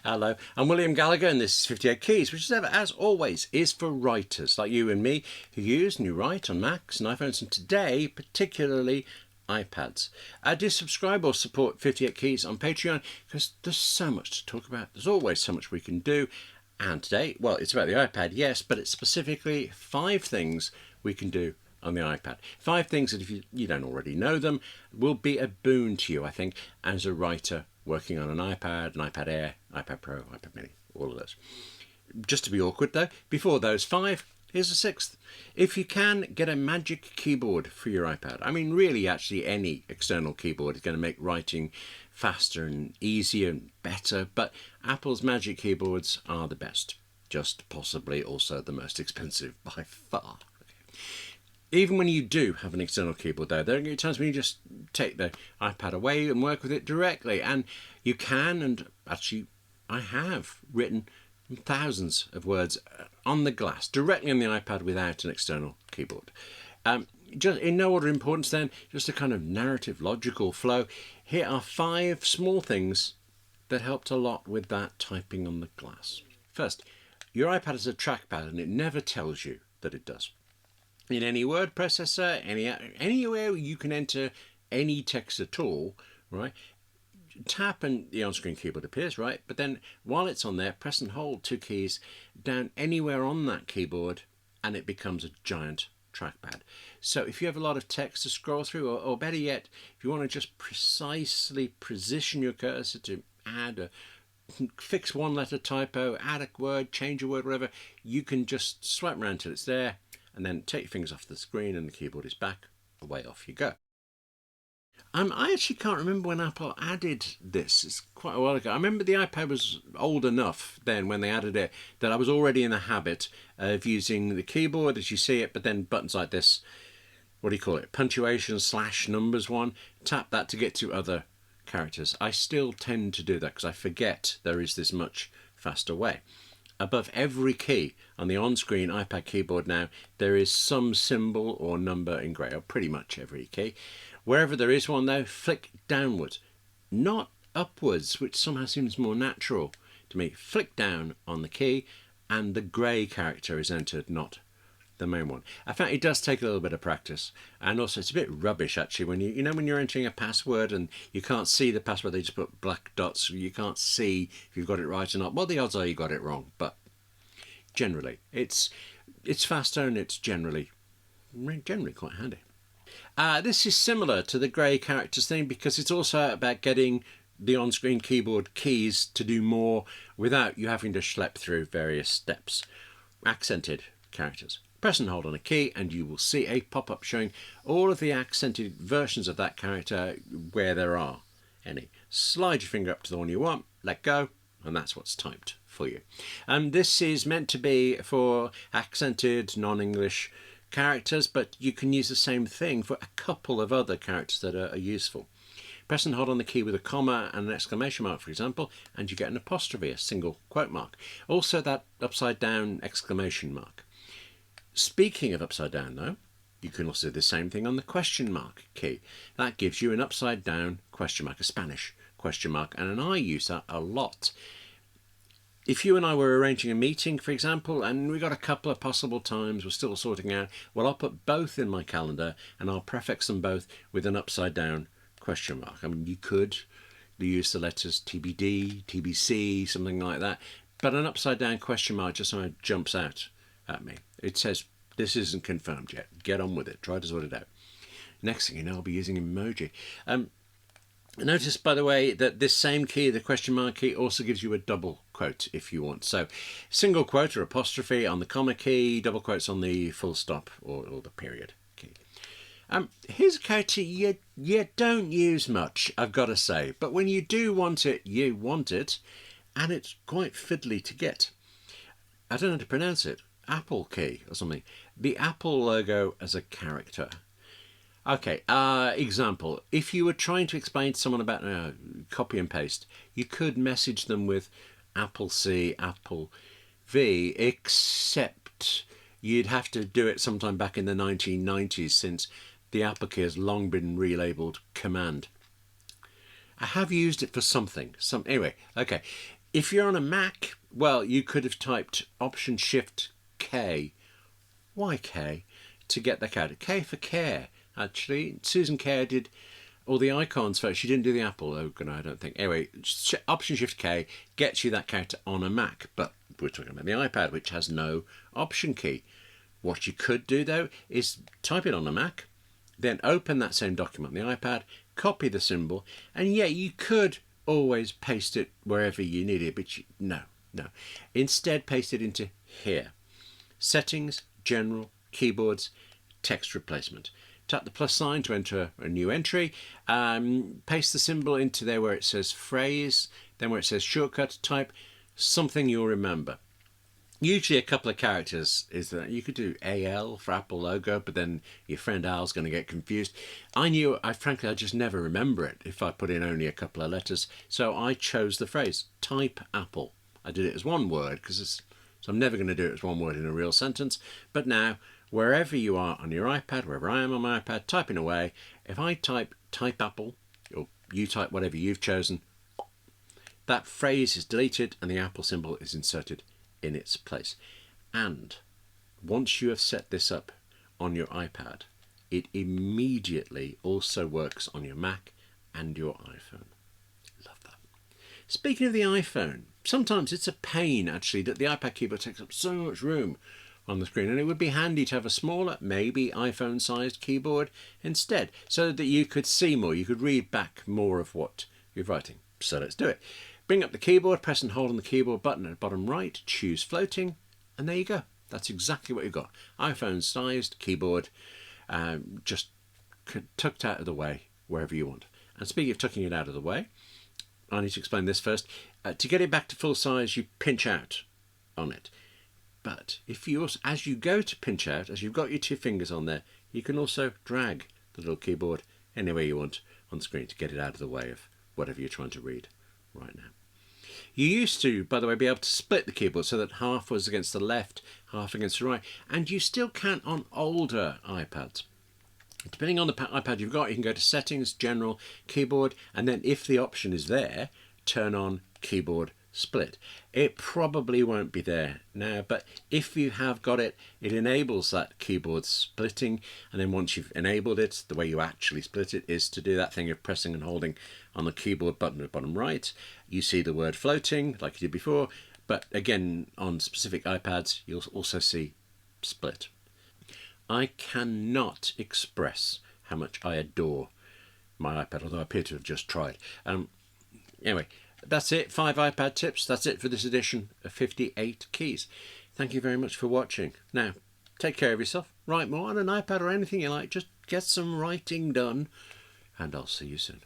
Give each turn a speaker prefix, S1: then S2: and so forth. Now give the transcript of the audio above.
S1: Hello, I'm William Gallagher and this is 58 Keys, which as always is for writers like you and me who use and who write on Macs and iPhones, and today particularly iPads. Do subscribe or support 58 Keys on Patreon because there's so much to talk about. There's always so much we can do. And today, well, it's about the iPad, yes, but it's specifically 5 things we can do on the iPad. 5 things that if you don't already know them will be a boon to you, I think, as a writer working on an iPad Air, iPad Pro, iPad Mini, all of those. Just to be awkward though, before those 5, here's a 6th. If you can, get a magic keyboard for your iPad. I mean, really, actually, any external keyboard is going to make writing faster and easier and better, but Apple's magic keyboards are the best. Just possibly also the most expensive by far. Even when you do have an external keyboard though, there are times when you just take the iPad away and work with it directly, and you can, and actually I have written thousands of words on the glass directly on the iPad without an external keyboard. Just in no order of importance then, just a kind of narrative logical flow. Here are 5 small things that helped a lot with that typing on the glass. First, your iPad has a trackpad and it never tells you that it does. In any word processor, anywhere you can enter any text at all, right? Tap and the on-screen keyboard appears, right? But then while it's on there, press and hold 2 keys down anywhere on that keyboard and it becomes a giant trackpad. So if you have a lot of text to scroll through, or better yet, if you want to just precisely position your cursor to fix one letter typo, add a word, change a word, whatever, you can just swipe around till it's there, and then take your fingers off the screen and the keyboard is back, away off you go. I actually can't remember when Apple added this. It's quite a while ago. I remember the iPad was old enough then when they added it that I was already in the habit of using the keyboard as you see it, but then buttons like this, what do you call it, punctuation / numbers one, tap that to get to other characters. I still tend to do that because I forget there is this much faster way. Above every key on the on-screen iPad keyboard now, there is some symbol or number in grey, or pretty much every key. Wherever there is one though, flick downwards, not upwards, which somehow seems more natural to me. Flick down on the key and the grey character is entered, not the main one. In fact, it does take a little bit of practice, and also it's a bit rubbish actually when when you're entering a password and you can't see the password, they just put black dots, you can't see if you've got it right or not. Well, the odds are you got it wrong, but generally it's faster and it's generally quite handy. This is similar to the grey characters thing because it's also about getting the on-screen keyboard keys to do more without you having to schlep through various steps. Accented characters. Press and hold on a key and you will see a pop-up showing all of the accented versions of that character where there are any. Slide your finger up to the one you want, let go, and that's what's typed for you. This is meant to be for accented non-English characters, but you can use the same thing for a couple of other characters that are useful. Press and hold on the key with a comma and an exclamation mark, for example, and you get an apostrophe, a single quote mark. Also that upside down exclamation mark. Speaking of upside down though, you can also do the same thing on the question mark key. That gives you an upside down question mark, a Spanish question mark, and I use that a lot. If you and I were arranging a meeting, for example, and we got a couple of possible times we're still sorting out, well, I'll put both in my calendar and I'll prefix them both with an upside down question mark. I mean, you could use the letters TBD, TBC, something like that, but an upside down question mark just somehow jumps out at me. It says, this isn't confirmed yet. Get on with it. Try to sort it out. Next thing you know, I'll be using emoji. Notice, by the way, that this same key, the question mark key, also gives you a double quote if you want. So single quote or apostrophe on the comma key, double quotes on the full stop or the period key. Here's a character you don't use much, I've got to say, but when you do want it, you want it, and it's quite fiddly to get. I don't know how to pronounce it. Apple key or something. The Apple logo as a character. Okay, example. If you were trying to explain to someone about copy and paste, you could message them with Apple C, Apple V, except you'd have to do it sometime back in the 1990s since the Apple key has long been relabeled Command. I have used it for something. Anyway, okay. If you're on a Mac, well, you could have typed Option Shift K. Why K? To get that character. K for care, actually. Susan Care did all the icons first. She didn't do the Apple logo, I don't think. Anyway, Option Shift K gets you that character on a Mac, but we're talking about the iPad, which has no Option key. What you could do, though, is type it on a Mac, then open that same document on the iPad, copy the symbol, and yeah, you could always paste it wherever you need it, but no. Instead, paste it into here. Settings, General, Keyboards, Text Replacement. Tap the plus sign to enter a new entry. Paste the symbol into there where it says phrase, then where it says shortcut, type something you'll remember. Usually a couple of characters is that you could do AL for Apple logo, but then your friend Al's going to get confused. Frankly, I just never remember it if I put in only a couple of letters. So I chose the phrase type Apple. I did it as one word so I'm never going to do it as one word in a real sentence. But now, wherever you are on your iPad, wherever I am on my iPad, typing away, if I type Apple, or you type whatever you've chosen, that phrase is deleted and the Apple symbol is inserted in its place. And once you have set this up on your iPad, it immediately also works on your Mac and your iPhone. Love that. Speaking of the iPhone, sometimes it's a pain actually that the iPad keyboard takes up so much room on the screen, and it would be handy to have a smaller, maybe iPhone-sized keyboard instead, so that you could see more, you could read back more of what you're writing. So let's do it. Bring up the keyboard, press and hold on the keyboard button at the bottom right, choose floating, and there you go. That's exactly what you've got. iPhone-sized keyboard, just tucked out of the way wherever you want. And speaking of tucking it out of the way, I need to explain this first. To get it back to full size, you pinch out on it. But if you also, as you go to pinch out, as you've got your two fingers on there, you can also drag the little keyboard anywhere you want on the screen to get it out of the way of whatever you're trying to read right now. You used to, by the way, be able to split the keyboard so that half was against the left, half against the right, and you still can on older iPads. Depending on the iPad you've got, you can go to Settings, General, Keyboard, and then if the option is there, turn on Keyboard Split. It probably won't be there now, but if you have got it, it enables that keyboard splitting, and then once you've enabled it, the way you actually split it is to do that thing of pressing and holding on the keyboard button at the bottom right. You see the word floating like you did before, but again on specific iPads you'll also see split. I cannot express how much I adore my iPad, although I appear to have just tried. Anyway, that's it. 5 iPad tips. That's it for this edition of 58 Keys. Thank you very much for watching. Now, take care of yourself. Write more on an iPad or anything you like. Just get some writing done. And I'll see you soon.